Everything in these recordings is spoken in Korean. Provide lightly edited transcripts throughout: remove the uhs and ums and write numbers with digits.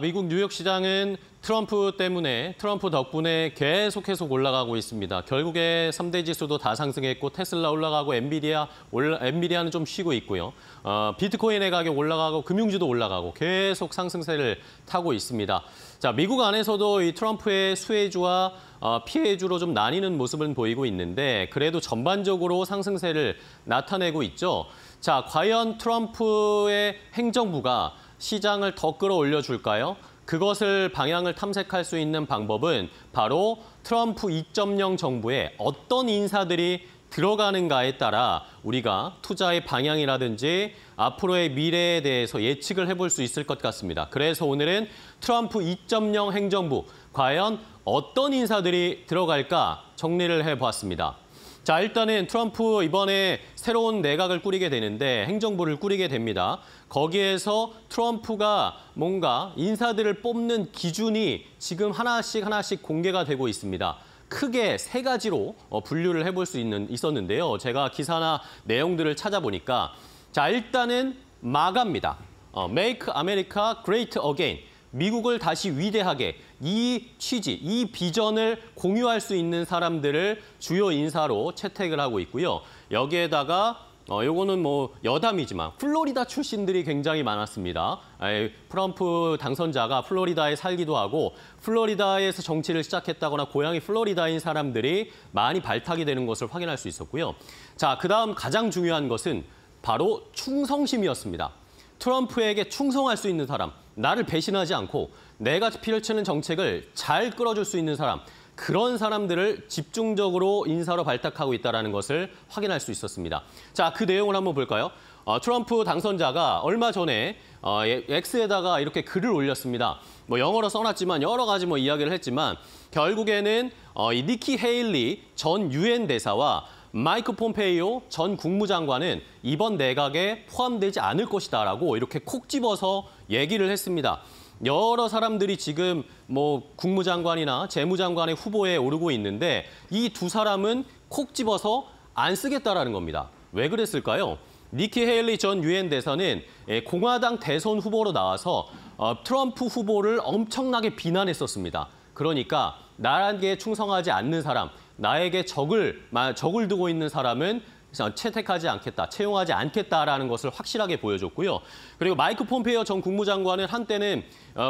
미국 뉴욕 시장은 트럼프 덕분에 계속 올라가고 있습니다. 결국에 3대 지수도 다 상승했고 테슬라 올라가고 엔비디아는 좀 쉬고 있고요. 비트코인의 가격 올라가고 금융주도 올라가고 계속 상승세를 타고 있습니다. 자, 미국 안에서도 이 트럼프의 수혜주와 피해주로 좀 나뉘는 모습은 보이고 있는데 그래도 전반적으로 상승세를 나타내고 있죠. 자, 과연 트럼프의 행정부가 시장을 더 끌어올려 줄까요? 그것을 방향을 탐색할 수 있는 방법은 바로 트럼프 2.0 정부에 어떤 인사들이 들어가는가에 따라 우리가 투자의 방향이라든지 앞으로의 미래에 대해서 예측을 해볼 수 있을 것 같습니다. 그래서 오늘은 트럼프 2.0 행정부, 과연 어떤 인사들이 들어갈까 정리를 해보았습니다. 자, 일단은 트럼프 이번에 새로운 내각을 꾸리게 되는데 행정부를 꾸리게 됩니다. 거기에서 트럼프가 뭔가 인사들을 뽑는 기준이 지금 하나씩 공개가 되고 있습니다. 크게 세 가지로 분류를 해볼 수 있었는데요. 제가 기사나 내용들을 찾아보니까 자, 일단은 마가입니다. Make America Great Again. 미국을 다시 위대하게 이 취지, 이 비전을 공유할 수 있는 사람들을 주요 인사로 채택을 하고 있고요. 여기에다가 요거는 뭐 여담이지만 플로리다 출신들이 굉장히 많았습니다. 트럼프 당선자가 플로리다에 살기도 하고 플로리다에서 정치를 시작했다거나 고향이 플로리다인 사람들이 많이 발탁이 되는 것을 확인할 수 있었고요. 자, 그다음 가장 중요한 것은 바로 충성심이었습니다. 트럼프에게 충성할 수 있는 사람, 나를 배신하지 않고 내가 펼치는 정책을 잘 끌어줄 수 있는 사람, 그런 사람들을 집중적으로 인사로 발탁하고 있다는 것을 확인할 수 있었습니다. 자, 그 내용을 한번 볼까요? 트럼프 당선자가 얼마 전에 X에다가 이렇게 글을 올렸습니다. 뭐 영어로 써놨지만 여러 가지 이야기를 했지만 결국에는 이 니키 헤일리 전 유엔 대사와 마이크 폼페이오 전 국무장관은 이번 내각에 포함되지 않을 것이다라고 이렇게 콕 집어서 얘기를 했습니다. 여러 사람들이 지금 뭐 국무장관이나 재무장관의 후보에 오르고 있는데 이 두 사람은 콕 집어서 안 쓰겠다라는 겁니다. 왜 그랬을까요? 니키 헤일리 전 유엔 대사는 공화당 대선 후보로 나와서 트럼프 후보를 엄청나게 비난했었습니다. 그러니까 나에게 충성하지 않는 사람, 나에게 적을 두고 있는 사람은 채택하지 않겠다, 채용하지 않겠다라는 것을 확실하게 보여줬고요. 그리고 마이크 폼페이오 전 국무장관은 한때는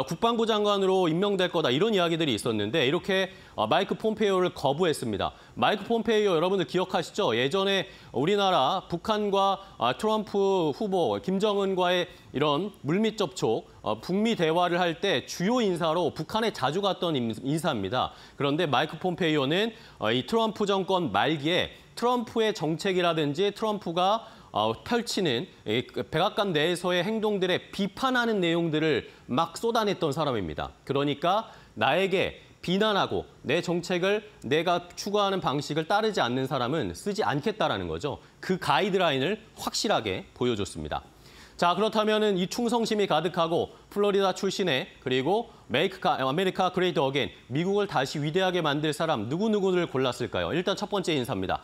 국방부 장관으로 임명될 거다 이런 이야기들이 있었는데 이렇게 마이크 폼페이오를 거부했습니다. 마이크 폼페이오 여러분들 기억하시죠? 예전에 우리나라 북한과 트럼프 후보 김정은과의 이런 물밑 접촉, 북미 대화를 할 때 주요 인사로 북한에 자주 갔던 인사입니다. 그런데 마이크 폼페이오는 이 트럼프 정권 말기에 트럼프의 정책이라든지 트럼프가 펼치는 백악관 내에서의 행동들에 비판하는 내용들을 막 쏟아냈던 사람입니다. 그러니까 나에게 비난하고 내 정책을 내가 추구하는 방식을 따르지 않는 사람은 쓰지 않겠다라는 거죠. 그 가이드라인을 확실하게 보여줬습니다. 자, 그렇다면은 이 충성심이 가득하고 플로리다 출신의 그리고 Make America Great Again, 미국을 다시 위대하게 만들 사람 누구를 골랐을까요? 일단 첫 번째 인사입니다.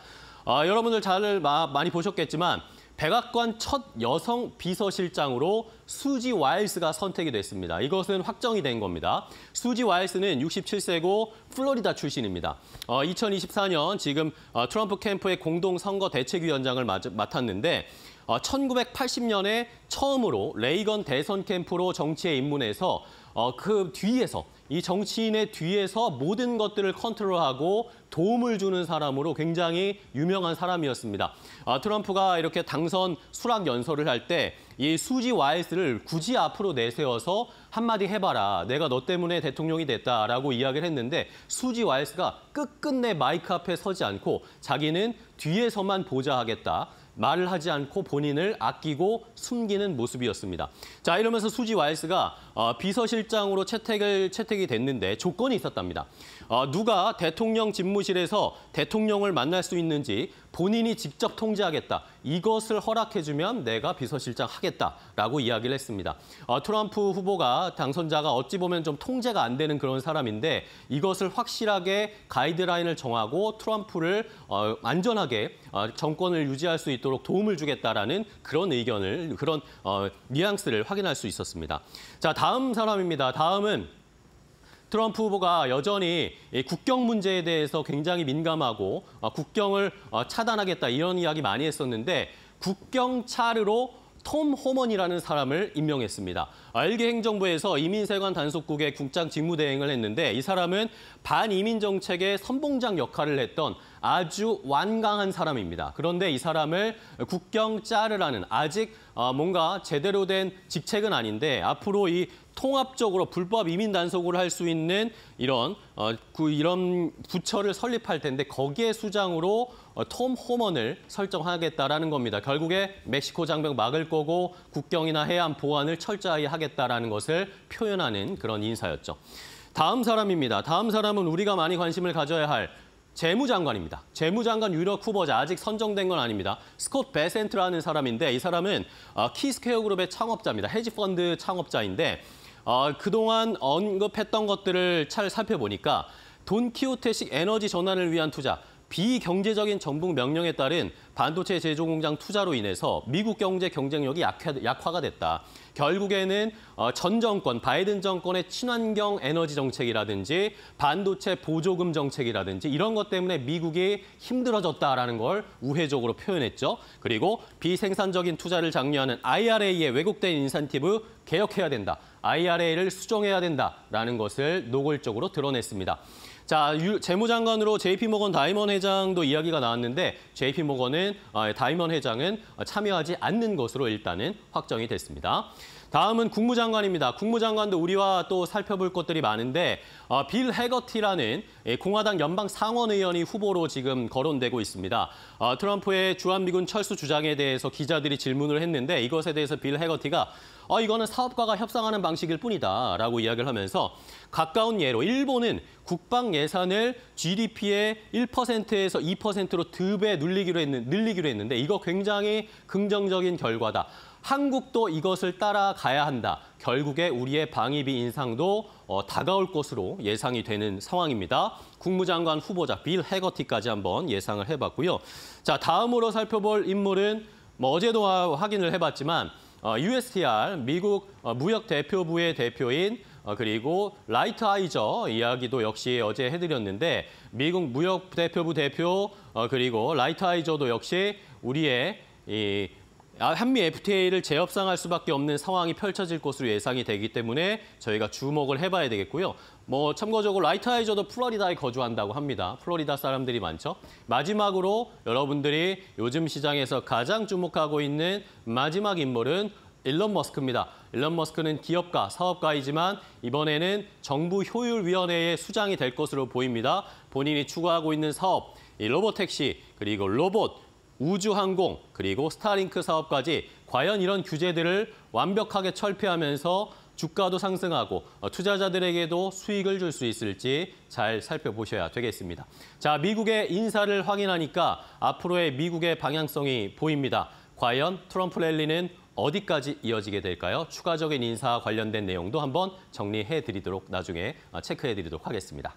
여러분들 많이 보셨겠지만 백악관 첫 여성 비서실장으로 수지 와일스가 선택이 됐습니다. 이것은 확정이 된 겁니다. 수지 와일스는 67세고 플로리다 출신입니다. 2024년 지금 트럼프 캠프의 공동선거 대책위원장을 맡았는데 1980년에 처음으로 레이건 대선 캠프로 정치에 입문해서 그 뒤에서 이 정치인의 뒤에서 모든 것들을 컨트롤하고 도움을 주는 사람으로 굉장히 유명한 사람이었습니다. 트럼프가 이렇게 당선 수락 연설을 할 때 이 수지 와일스를 굳이 앞으로 내세워서 한마디 해봐라. 내가 너 때문에 대통령이 됐다라고 이야기를 했는데 수지 와일스가 끝끝내 마이크 앞에 서지 않고 자기는 뒤에서만 보좌하겠다. 말을 하지 않고 본인을 아끼고 숨기는 모습이었습니다. 자, 이러면서 수지 와일스가 비서실장으로 채택이 됐는데 조건이 있었답니다. 누가 대통령 집무실에서 대통령을 만날 수 있는지 본인이 직접 통제하겠다. 이것을 허락해주면 내가 비서실장 하겠다라고 이야기를 했습니다. 트럼프 후보가 당선자가 어찌 보면 좀 통제가 안 되는 그런 사람인데 이것을 확실하게 가이드라인을 정하고 트럼프를 안전하게 정권을 유지할 수 있도록 도움을 주겠다라는 그런 의견을, 그런 뉘앙스를 확인할 수 있었습니다. 자, 다음 사람입니다. 다음은 트럼프 후보가 여전히 국경 문제에 대해서 굉장히 민감하고 국경을 차단하겠다 이런 이야기 많이 했었는데 국경 차르로 톰 호먼이라는 사람을 임명했습니다. 일개 행정부에서 이민세관 단속국의 국장 직무대행을 했는데 이 사람은 반이민 정책의 선봉장 역할을 했던 아주 완강한 사람입니다. 그런데 이 사람을 국경 짜르라는 아직 뭔가 제대로 된 직책은 아닌데 앞으로 이 통합적으로 불법 이민 단속을 할 수 있는 이런 부처를 설립할 텐데 거기에 수장으로 톰 호먼을 설정하겠다라는 겁니다. 결국에 멕시코 장벽 막을 거고 국경이나 해안 보안을 철저히 하겠다라는 것을 표현하는 그런 인사였죠. 다음 사람입니다. 다음 사람은 우리가 많이 관심을 가져야 할 재무장관입니다. 재무장관 유력 후보자, 아직 선정된 건 아닙니다. 스콧 베센트라는 사람인데 이 사람은 키스퀘어 그룹의 창업자입니다. 헤지펀드 창업자인데 그동안 언급했던 것들을 잘 살펴보니까 돈키호테식 에너지 전환을 위한 투자, 비경제적인 정부 명령에 따른 반도체 제조 공장 투자로 인해서 미국 경제 경쟁력이 약화가 됐다. 결국에는 전 정권, 바이든 정권의 친환경 에너지 정책이라든지 반도체 보조금 정책이라든지 이런 것 때문에 미국이 힘들어졌다라는 걸 우회적으로 표현했죠. 그리고 비생산적인 투자를 장려하는 IRA의 왜곡된 인센티브 개혁해야 된다. IRA를 수정해야 된다라는 것을 노골적으로 드러냈습니다. 자, 재무장관으로 JP모건 다이먼 회장도 이야기가 나왔는데 JP모건은 다이먼 회장은 참여하지 않는 것으로 일단은 확정이 됐습니다. 다음은 국무장관입니다. 국무장관도 우리와 또 살펴볼 것들이 많은데 빌 해거티라는 공화당 연방 상원의원이 후보로 지금 거론되고 있습니다. 트럼프의 주한미군 철수 주장에 대해서 기자들이 질문을 했는데 이것에 대해서 빌 해거티가 이거는 사업가가 협상하는 방식일 뿐이다 라고 이야기를 하면서 가까운 예로 일본은 국방 예산을 GDP의 1%에서 2%로 2배 늘리기로 했는데 이거 굉장히 긍정적인 결과다. 한국도 이것을 따라가야 한다. 결국에 우리의 방위비 인상도 다가올 것으로 예상이 되는 상황입니다. 국무장관 후보자 빌 해거티까지 한번 예상을 해봤고요. 자, 다음으로 살펴볼 인물은 어제도 확인을 해봤지만 USTR, 미국 무역대표부의 대표인 그리고 라이트하이저 이야기도 역시 어제 해드렸는데 미국 무역대표부 대표 그리고 라이트하이저도 역시 우리의 한미 FTA를 재협상할 수밖에 없는 상황이 펼쳐질 것으로 예상이 되기 때문에 저희가 주목을 해봐야 되겠고요. 참고적으로 라이트하이저도 플로리다에 거주한다고 합니다. 플로리다 사람들이 많죠. 마지막으로 여러분들이 요즘 시장에서 가장 주목하고 있는 마지막 인물은 일론 머스크입니다. 일론 머스크는 기업가, 사업가이지만 이번에는 정부 효율위원회의 수장이 될 것으로 보입니다. 본인이 추구하고 있는 사업, 로봇택시, 그리고 로봇, 우주항공, 그리고 스타링크 사업까지 과연 이런 규제들을 완벽하게 철폐하면서 주가도 상승하고 투자자들에게도 수익을 줄 수 있을지 잘 살펴보셔야 되겠습니다. 자, 미국의 인사를 확인하니까 앞으로의 미국의 방향성이 보입니다. 과연 트럼프 랠리는 어디까지 이어지게 될까요? 추가적인 인사 관련된 내용도 한번 정리해드리도록 나중에 체크해드리도록 하겠습니다.